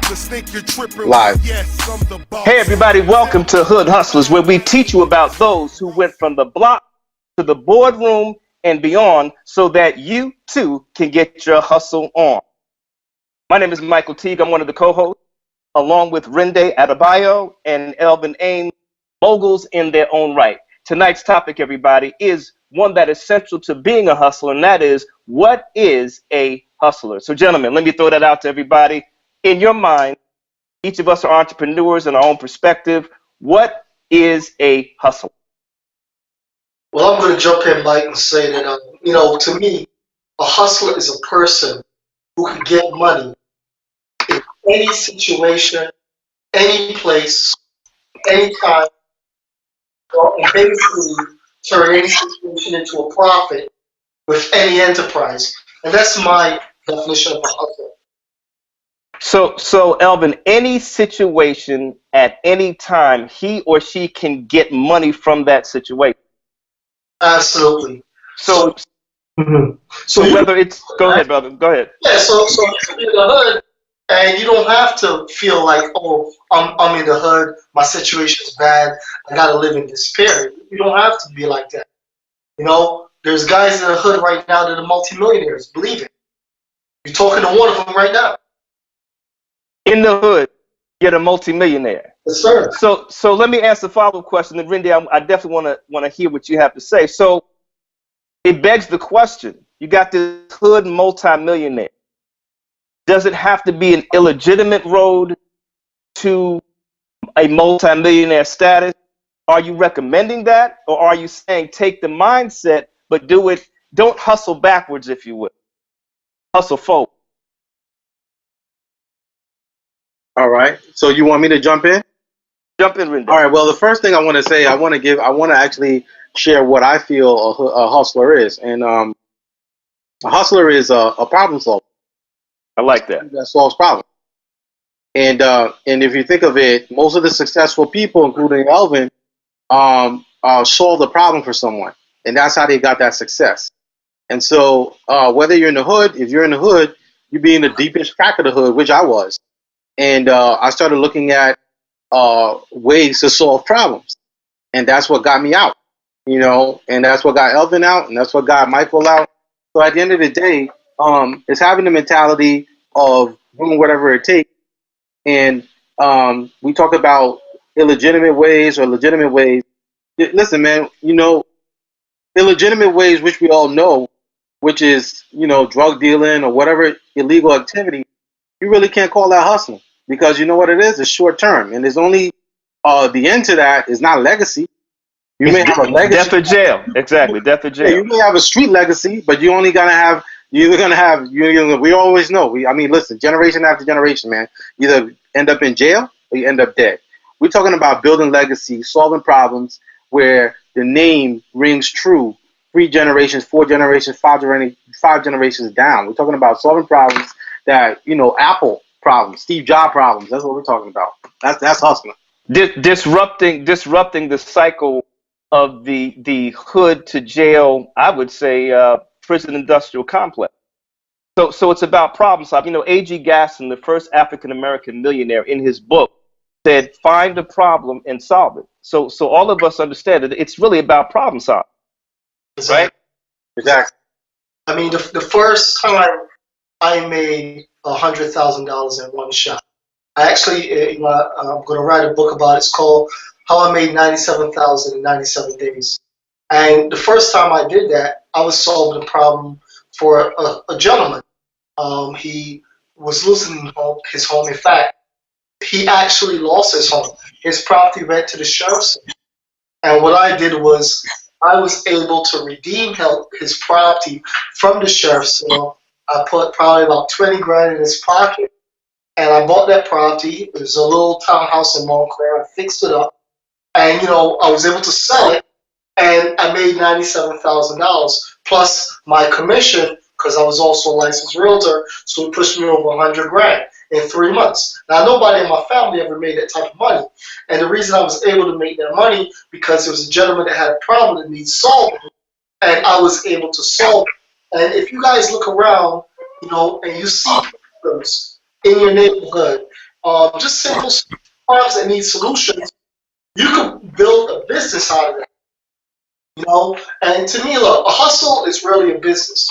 Live. Hey everybody, welcome to Hood Hustlers, where we teach you about those who went from the block to the boardroom and beyond so that you too can get your hustle on. My name is Michael Teague. I'm one of the co-hosts, along with Rende Adebayo and Elvin Ames, moguls in their own right. Tonight's topic, everybody, is one that is central to being a hustler, and that is, what is a hustler? So gentlemen, let me throw that out to everybody. In your mind, each of us are entrepreneurs in our own perspective. What is a hustler? Well, I'm going to jump in, Mike, and say that, to me, a hustler is a person who can get money in any situation, any place, anytime, and basically turn any situation into a profit with any enterprise. And that's my definition of a hustler. So Elvin, any situation at any time, he or she can get money from that situation. Absolutely. So whether it's, go ahead, brother, go ahead. Yeah, so you're in the hood, and you don't have to feel like, oh, I'm in the hood, my situation's bad, I gotta live in despair. You don't have to be like that. There's guys in the hood right now that are multimillionaires, believe it. You're talking to one of them right now. In the hood, get a multimillionaire. Yes, sir. So let me ask the follow-up question, and Rende, I definitely want to hear what you have to say. So it begs the question: you got this hood multimillionaire. Does it have to be an illegitimate road to a multimillionaire status? Are you recommending that, or are you saying take the mindset, but do it? Don't hustle backwards, if you will. Hustle forward. All right. So you want me to jump in? Jump in, Rende. All right. Well, the first thing I want to say, I want to actually share what I feel a hustler is, and a hustler is a problem solver. I like that. That solves problems. And if you think of it, most of the successful people, including Elvin, solved the problem for someone, and that's how they got that success. And so, whether you're in the hood, if you're in the hood, you be in the deepest crack of the hood, which I was. And I started looking at ways to solve problems. And that's what got me out, and that's what got Elvin out, and that's what got Michael out. So at the end of the day, it's having the mentality of doing whatever it takes. And we talk about illegitimate ways or legitimate ways. Listen, man, illegitimate ways, which we all know, which is, drug dealing or whatever illegal activity, you really can't call that hustling. Because you know what it is? It's short term. And there's only the end to that is not legacy. You may have a legacy. Death or jail. Exactly. Death or jail. Yeah, you may have a street legacy, but you're we always know. Listen, generation after generation, man. You either end up in jail or you end up dead. We're talking about building legacy, solving problems where the name rings true 3 generations, 4 generations, 5 generations down. We're talking about solving problems that, Apple problems, Steve Jobs problems. That's what we're talking about. That's hustling. Disrupting the cycle of the hood to jail, I would say, prison industrial complex. So it's about problem solving. A.G. Gaston, the first African American millionaire, in his book said, find a problem and solve it. So all of us understand that it's really about problem solving. Right? Exactly. The first time I made $100,000 in one shot. I actually, I'm going to write a book about it. It's called How I Made $97,000 in 97 Days. And the first time I did that, I was solving a problem for a gentleman. He was losing his home. In fact, he actually lost his home. His property went to the sheriff's. And what I did was I was able to redeem his property from the sheriff's sale. I put probably about 20 grand in his pocket, and I bought that property. It was a little townhouse in Montclair. I fixed it up, and I was able to sell it, and I made $97,000 plus my commission because I was also a licensed realtor. So it pushed me over 100 grand in 3 months. Now nobody in my family ever made that type of money, and the reason I was able to make that money because there was a gentleman that had a problem that needs solving, and I was able to solve it. And if you guys look around, and you see problems in your neighborhood, just simple problems that need solutions, you could build a business out of that. You know, and to me, look, a hustle is really a business.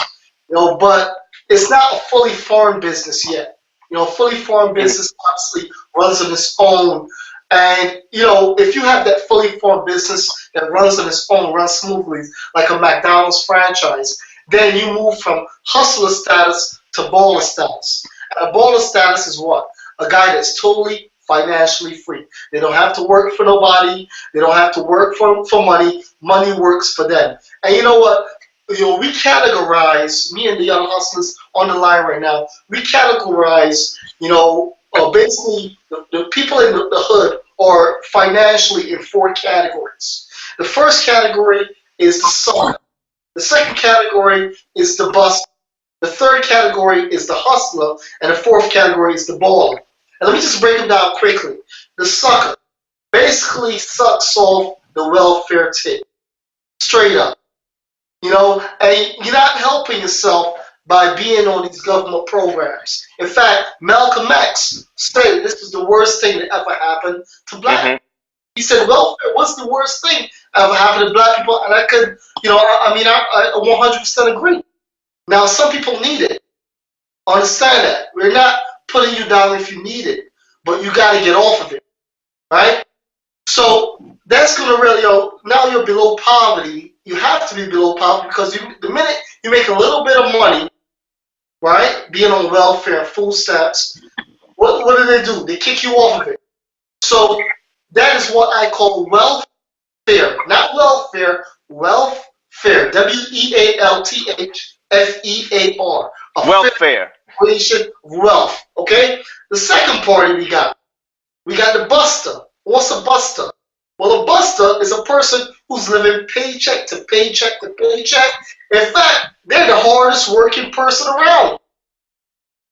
You know, but it's not a fully formed business yet. You know, a fully formed business obviously runs on its own. And, you know, if you have that fully formed business that runs on its own, runs smoothly, like a McDonald's franchise, then you move from hustler status to baller status. And a baller status is what? A guy that's totally financially free. They don't have to work for nobody. They don't have to work for money. Money works for them. And you know what? You know, we categorize, me and the young hustlers on the line right now, we categorize, you know, basically the people in the hood are financially in 4 categories. The first category is the sucker. The second category is the buster. The third category is the hustler. And the fourth category is the baller. And let me just break them down quickly. The sucker basically sucks off the welfare tip. Straight up. You know, and you're not helping yourself by being on these government programs. In fact, Malcolm X said this was the worst thing that ever happened to black people. He said, welfare was the worst thing ever happened to black people. And I could, you know, I 100% agree. Now, some people need it. Understand that. We're not putting you down if you need it, but you got to get off of it, right? So that's going to really, now you're below poverty. You have to be below poverty because the minute you make a little bit of money, right, being on welfare, food stamps, what do? They kick you off of it. So that is what I call welfare, not welfare, wealthfare, WEALTHFEAR. Welfare. Wealth, okay? The second party we got the buster. What's a buster? Well, a buster is a person who's living paycheck to paycheck to paycheck. In fact, they're the hardest working person around.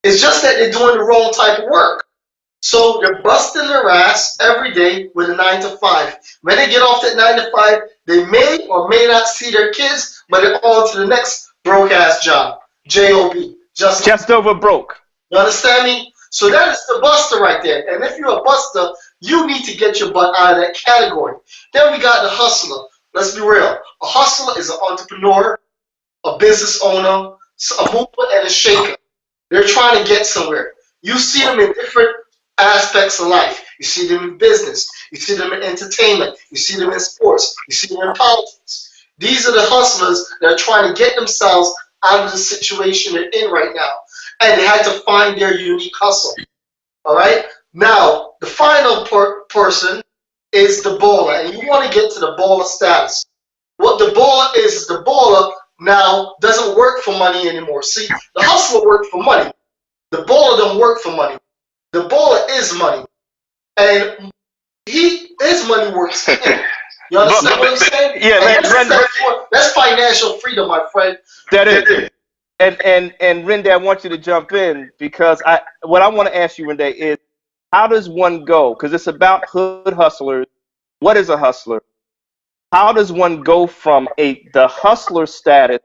It's just that they're doing the wrong type of work. So they're busting their ass every day with a 9 to 5. When they get off that 9 to 5, they may or may not see their kids, but they're on to the next broke ass job. J-O-B. Just over broke. You understand me? So that is the buster right there. And if you're a buster, you need to get your butt out of that category. Then we got the hustler. Let's be real. A hustler is an entrepreneur, a business owner, a mover and a shaker. They're trying to get somewhere. You see them in different aspects of life. You see them in business. You see them in entertainment. You see them in sports. You see them in politics. These are the hustlers that are trying to get themselves out of the situation they're in right now. And they had to find their unique hustle. All right? Now, the final person is the baller. And you want to get to the baller status. What the baller is the baller now doesn't work for money anymore. See, the hustler worked for money. The baller don't work for money. The baller is money. And his money works for him. You understand what I'm saying? Yeah, that's financial freedom, my friend. That is. And Rende, I want you to jump in because what I want to ask you, Rende, is how does one go? Because it's about hood hustlers. What is a hustler? How does one go from the hustler status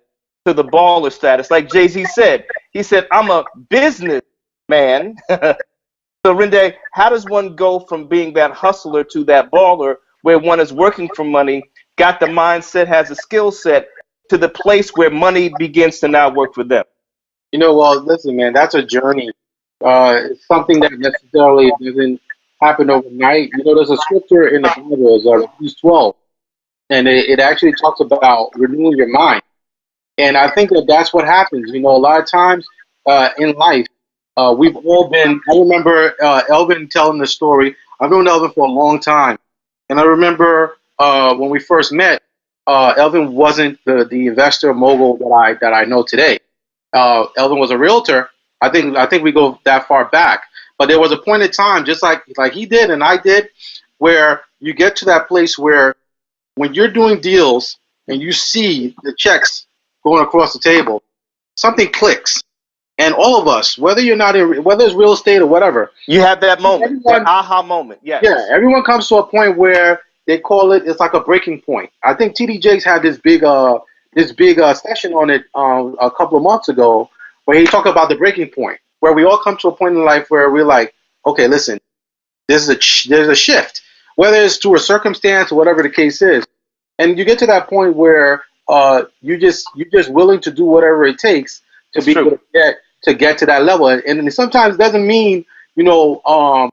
to the baller status? Like Jay-Z said, he said, I'm a businessman. So Rende, how does one go from being that hustler to that baller where one is working for money, got the mindset, has a skill set, to the place where money begins to now work for them? You know, well, listen, man, that's a journey. It's something that necessarily doesn't happen overnight. You know, there's a scripture in the Bible, it's Hebrews 12, and it actually talks about renewing your mind. And I think that's what happens. You know, a lot of times in life, we've all been, I remember Elvin telling the story. I've known Elvin for a long time. And I remember when we first met, Elvin wasn't the investor mogul that I know today. Elvin was a realtor. I think we go that far back. But there was a point in time, just like he did and I did, where you get to that place where when you're doing deals and you see the checks going across the table, something clicks. And all of us, whether it's real estate or whatever, you have that moment, that aha moment. Yes. Yeah, everyone comes to a point where they call it's like a breaking point. I think TD Jakes had this big session on it a couple of months ago where he talked about the breaking point, where we all come to a point in life where we're like, okay, listen, there's a shift, whether it's through a circumstance or whatever the case is, and you get to that point where you're just willing to do whatever it takes to It's be able true. to get to that level, and sometimes it doesn't mean you know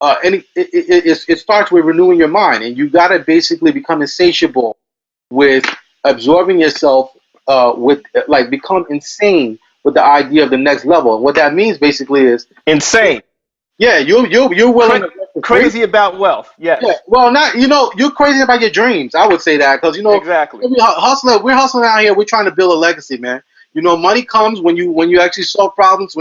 it starts with renewing your mind, and you got to basically become insatiable with absorbing yourself with like become insane with the idea of the next level. And what that means basically is, Insane. yeah, you're willing Cra- to work for free. crazy about wealth. Yes. Yeah, well, not you're crazy about your dreams. I would say that because Exactly. we're hustling out here. We're trying to build a legacy, man. Money comes when you actually solve problems.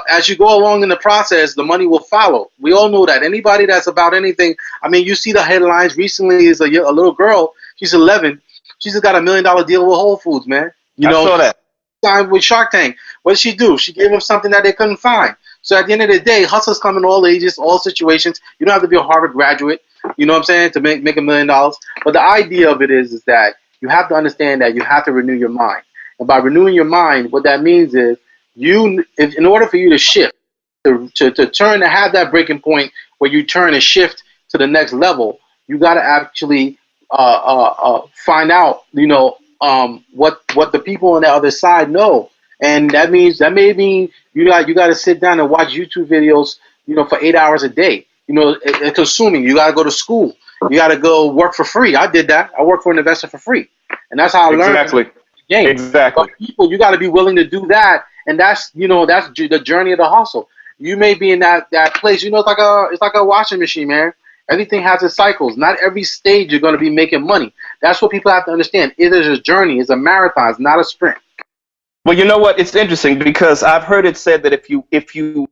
As you go along in the process, the money will follow. We all know that. Anybody that's about anything, I mean, you see the headlines recently. Is a little girl. She's 11. She's just got $1 million deal with Whole Foods, man. I saw that. Signed with Shark Tank. What did she do? She gave them something that they couldn't find. So at the end of the day, hustlers come in all ages, all situations. You don't have to be a Harvard graduate, you know what I'm saying, to make $1 million. But the idea of it is that you have to understand that you have to renew your mind. And by renewing your mind, what that means is in order for you to shift, to turn, to have that breaking point where you turn and shift to the next level, you got to actually find out, what the people on the other side know. And that may mean you got to sit down and watch YouTube videos, for 8 hours a day. Consuming. You got to go to school. You got to go work for free. I did that. I worked for an investor for free, and that's how I learned. Exactly. The game. Exactly. But people, you got to be willing to do that, and that's the journey of the hustle. You may be in that place. It's like a washing machine, man. Everything has its cycles. Not every stage you're going to be making money. That's what people have to understand. It is a journey. It's a marathon. It's not a sprint. Well, you know what? It's interesting because I've heard it said that if you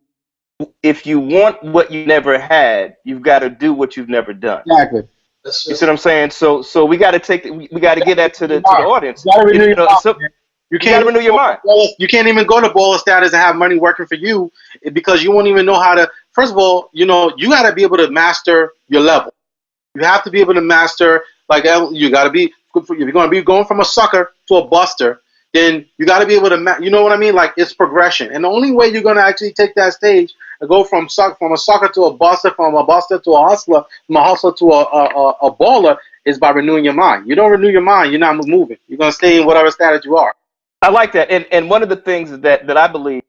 want what you never had, you've got to do what you've never done. Exactly. You see what I'm saying? So we got to we got to get that to the audience. You got to renew your mind. You can't renew your mind. You can't even go to baller status and have money working for you because you won't even know how to. First of all, you got to be able to master your level. You have to be able to master, you got to be, if you're going to be going from a sucker to a buster, then you got to be able to, you know what I mean? Like, it's progression. And the only way you're going to actually take that stage and go from a sucker to a buster, from a buster to a hustler, from a hustler to a baller is by renewing your mind. You don't renew your mind, you're not moving. You're going to stay in whatever status you are. I like that. And one of the things that I believe,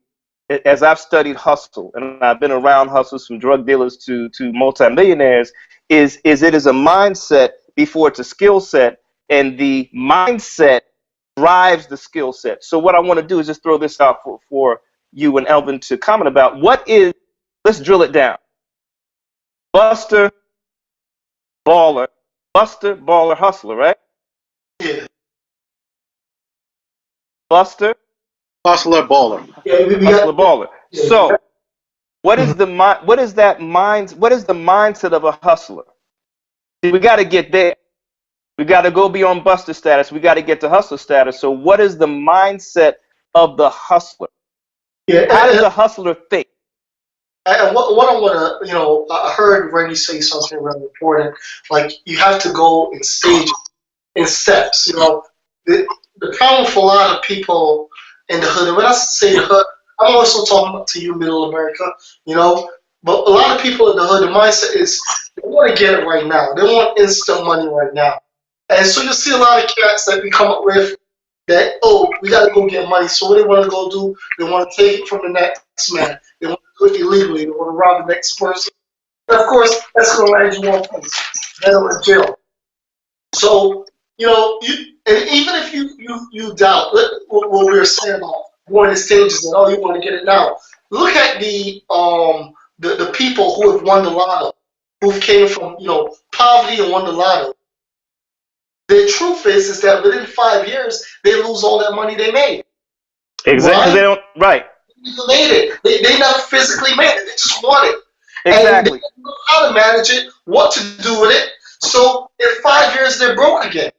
as I've studied hustle, and I've been around hustlers from drug dealers to multimillionaires, is it is a mindset before it's a skill set, and the mindset drives the skill set. So what I want to do is just throw this out for you and Elvin to comment about. Let's drill it down. Buster, baller, hustler, right? Yeah. Buster, Hustler, baller. Yeah, hustler, baller. Yeah. So what is the mindset of a hustler? See, we got to get there. We got to go beyond buster status. We got to get to hustler status. So what is the mindset of the hustler? Yeah. How does a hustler think? And what I want to, I heard Randy say something really important. Like, you have to go in stages, in steps. The problem for a lot of people in the hood, and when I say the hood, I'm also talking to you, Middle America, but a lot of people in the hood, the mindset is they want to get it right now. They want instant money right now. And so you see a lot of cats that we come up with that, we got to go get money. So what they want to go do, they want to take it from the next man. They want to do it illegally. They want to rob the next person. And of course, that's going to land you one place, then in jail. So, and even if you doubt what we were saying about going to stages and you want to get it now, look at the people who have won the lotto, who came from poverty and won the lotto. The truth is that within 5 years they lose all that money they made. Exactly. They don't. Right. They made it. They never physically made it. They just won it. Exactly. And they don't know how to manage it, what to do with it. So in 5 years they're broke again.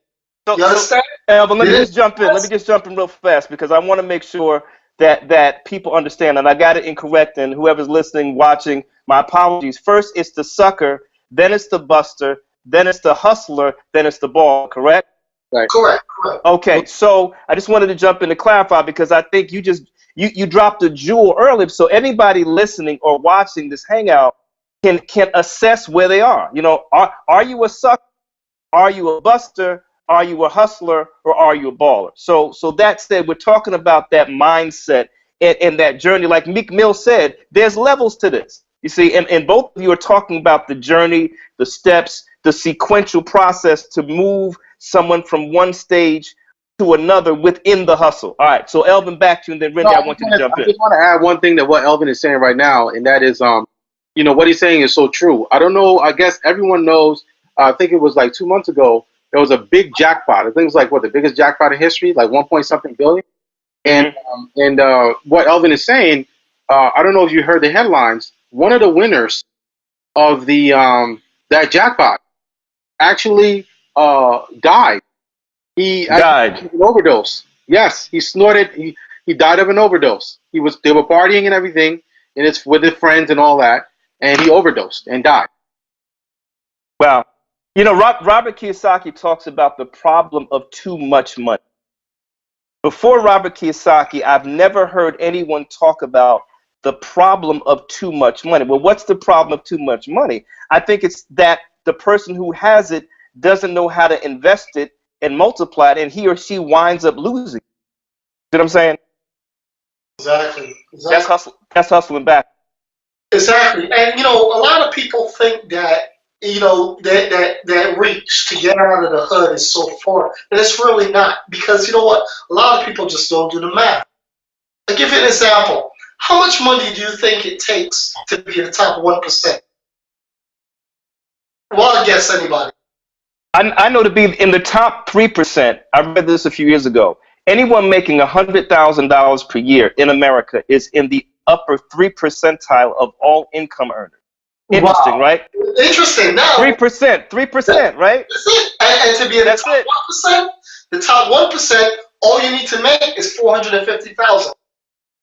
You understand? But let me just jump in. Let me just jump in real fast because I want to make sure that people understand, and I got it incorrect. And whoever's listening, watching, my apologies. First, it's the sucker, then it's the buster, then it's the hustler, then it's the ball. Correct? Right. Correct. Okay. So I just wanted to jump in to clarify because I think you just you dropped a jewel earlier, so anybody listening or watching this hangout can assess where they are. You know, are you a sucker? Are you a buster? Are you a hustler? Or are you a baller? So that said, we're talking about that mindset and that journey. Like Meek Mill said, there's levels to this. You see, and both of you are talking about the journey, the steps, the sequential process to move someone from one stage to another within the hustle. All right, so Elvin, back to you, and then Randy, I want you to jump in. I just want to add one thing to what Elvin is saying right now, and that is, you know, what he's saying is so true. I don't know, I guess everyone knows, I think it was like 2 months ago, there was a big jackpot. I think it was like, what, the biggest jackpot in history, like 1 point something billion. And what Elvin is saying, I don't know if you heard the headlines, one of the winners of the that jackpot actually died. He died of an overdose. Yes, he snorted. He died of an overdose. They were partying and everything, and it's with his friends and all that, and he overdosed and died. Wow. You know, Robert Kiyosaki talks about the problem of too much money. Before Robert Kiyosaki, I've never heard anyone talk about the problem of too much money. Well, what's the problem of too much money? I think it's that the person who has it doesn't know how to invest it and multiply it, and he or she winds up losing. You know what I'm saying? Exactly. That's hustling back. Exactly. And, you know, a lot of people think that, you know, that reach to get out of the hood is so far. And it's really not. Because, you know what? A lot of people just don't do the math. I'll give you an example. How much money do you think it takes to be in the top 1%? Well, I guess anybody. I know to be in the top 3%. I read this a few years ago. Anyone making $100,000 per year in America is in the upper 3 percentile of all income earners. Interesting, Wow. right? Interesting. Now 3%, right? That's it. And to be in the top 1%, the top 1%, all you need to make is $450,000.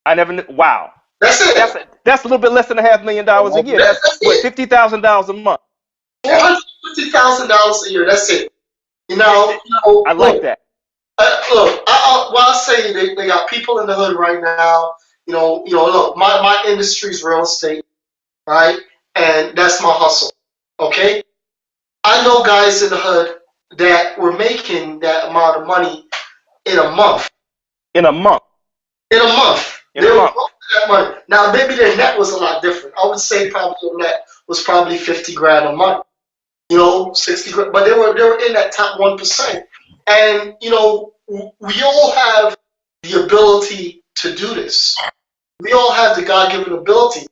I never knew. Wow. That's it. That's a little bit less than $500,000 a year. That's what, $50,000 a month. $450,000 a year. That's it. You know. I like that. Look, I say they got people in the hood right now. You know. Look, my industry is real estate, right? And that's my hustle. Okay. I know guys in the hood that were making that amount of money in a month. In a month. They were making that money. Now maybe their net was a lot different. I would say probably their net was probably 50 grand a month. You know, 60 grand, but they were in that top 1%. And you know, we all have the ability to do this. We all have the God-given ability.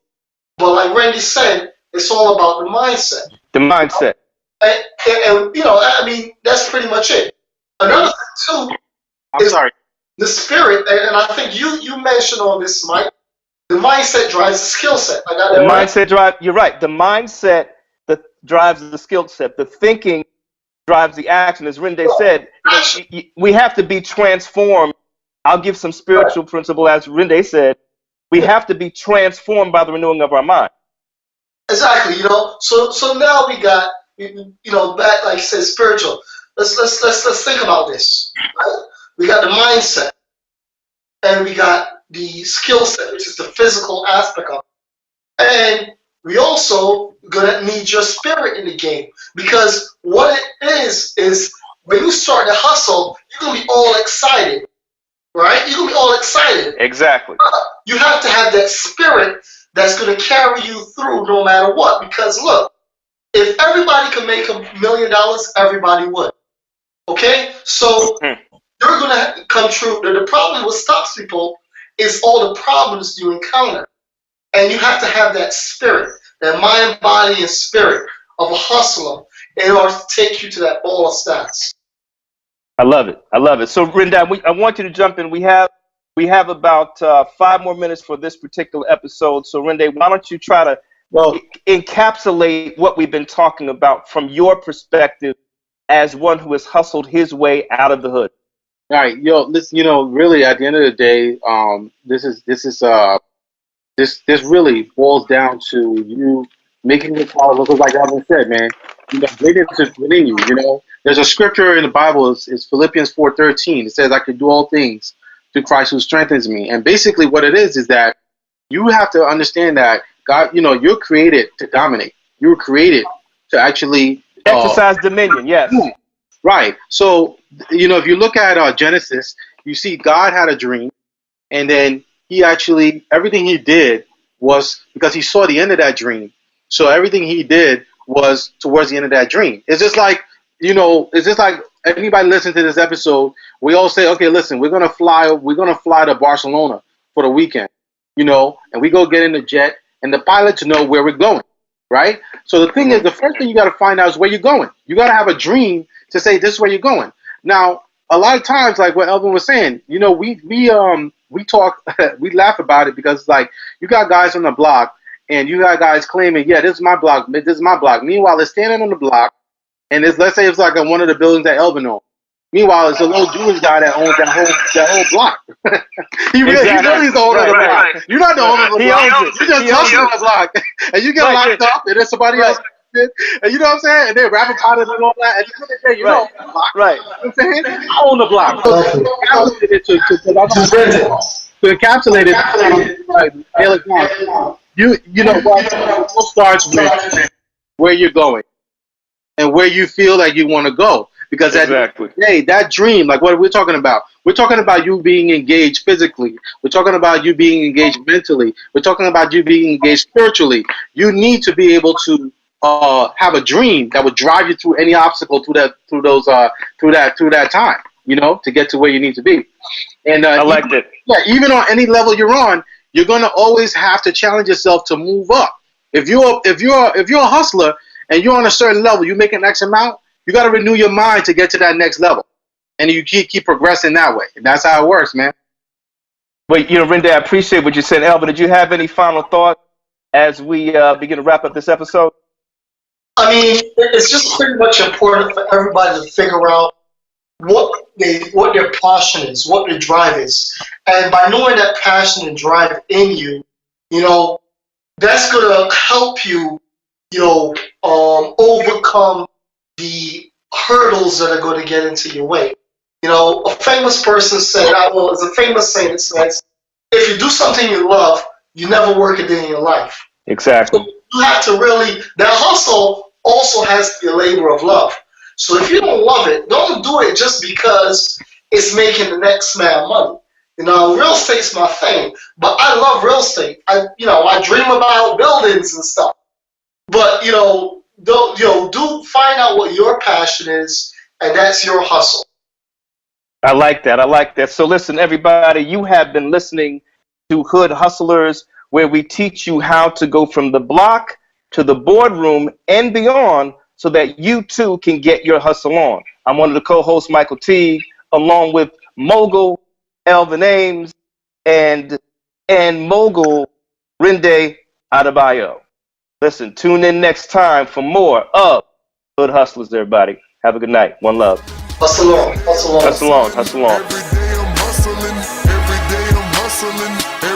But like Randy said, it's all about the mindset. The mindset. And you know, I mean, that's pretty much it. Another thing too is the spirit, and I think you mentioned on this, Mike. The mindset drives the skill set. I got that right? Mindset drive. You're right. The mindset that drives the skill set. The thinking drives the action. As Rende said, we have to be transformed. I'll give some spiritual principle, as Rende said. We have to be transformed by the renewing of our mind. Exactly. You know. So now we got, you know, back, like I said, spiritual. Let's think about this. Right? We got the mindset, and we got the skill set, which is the physical aspect of it. And we also gonna need your spirit in the game, because what it is when you start to hustle, you're gonna be all excited, right? You're gonna be all excited. Exactly. You have to have that spirit that's gonna carry you through no matter what. Because look, if everybody could make $1 million, everybody would. Okay, so you're gonna come true. The problem with stops people is all the problems you encounter. And you have to have that spirit, that mind, body, and spirit of a hustler in order to take you to that ball of stats. I love it. So, Rinde, I want you to jump in. We have about 5 more minutes for this particular episode. So, Rinde, why don't you try to encapsulate what we've been talking about from your perspective as one who has hustled his way out of the hood. All right, listen, really at the end of the day, this really boils down to you making your power look like Alvin said, man. Greatness is within you. There's a scripture in the Bible. It's Philippians 4:13. It says, "I can do all things through Christ who strengthens me. And basically what it is that you have to understand that God, you're created to dominate. You were created to actually exercise dominion. Yes. Right. So, if you look at Genesis, you see God had a dream, and then he actually, everything he did was because he saw the end of that dream. So everything he did was towards the end of that dream. It's just like, anybody listen to this episode, we all say, okay, listen, we're gonna fly to Barcelona for the weekend, and we go get in the jet, and the pilots know where we're going, right? So the thing is, the first thing you got to find out is where you're going. You got to have a dream to say this is where you're going. Now, a lot of times, like what Elvin was saying, we talk, we laugh about it because it's like you got guys on the block, and you got guys claiming, yeah, this is my block, this is my block. Meanwhile, they're standing on the block, and let's say it's like one of the buildings that Elvin owns. Meanwhile, it's a little Jewish guy that owns that whole block. he really is the owner of the block. Right. You're not the owner of the block. You just touch the block, and you get locked up, and then somebody else. And you know what I'm saying? And they rap about it and all that. And you say, right? You know what I'm saying? I own the block. To encapsulate it, like you know what? It all starts with where you're going and where you feel like you want to go. Because at the end of the day, that dream, like what are we talking about? We're talking about you being engaged physically. We're talking about you being engaged mentally. We're talking about you being engaged spiritually. You need to be able to have a dream that would drive you through any obstacle through that time, to get to where you need to be. And I like that. Yeah, even on any level you're on, you're gonna always have to challenge yourself to move up. If you're a hustler and you're on a certain level, you make an X amount. You got to renew your mind to get to that next level, and you keep progressing that way. And that's how it works, man. But Rinde, I appreciate what you said. Elvin, did you have any final thoughts as we begin to wrap up this episode? I mean, it's just pretty much important for everybody to figure out what their passion is, what their drive is, and by knowing that passion and drive in you, that's gonna help you, overcome the hurdles that are going to get into your way. A famous person said, it's a famous saying that says, if you do something you love, you never work a day in your life. Exactly. So you have to that hustle also has to be a labor of love. So if you don't love it, don't do it just because it's making the next man money. Real estate's my thing, but I love real estate. I dream about buildings and stuff. But, do find out what your passion is, and that's your hustle. I like that. So listen, everybody, you have been listening to Hood Hustlers, where we teach you how to go from the block to the boardroom and beyond so that you too can get your hustle on. I'm one of the co-hosts, Michael Teague, along with Mogul Elvin Ames and Mogul Rinde Adebayo. Listen, tune in next time for more of Hood Hustlers, everybody. Have a good night. One love. Hustle on. Hustle on. Hustle on. Hustle on. Every day I'm hustling. Every day I'm hustling.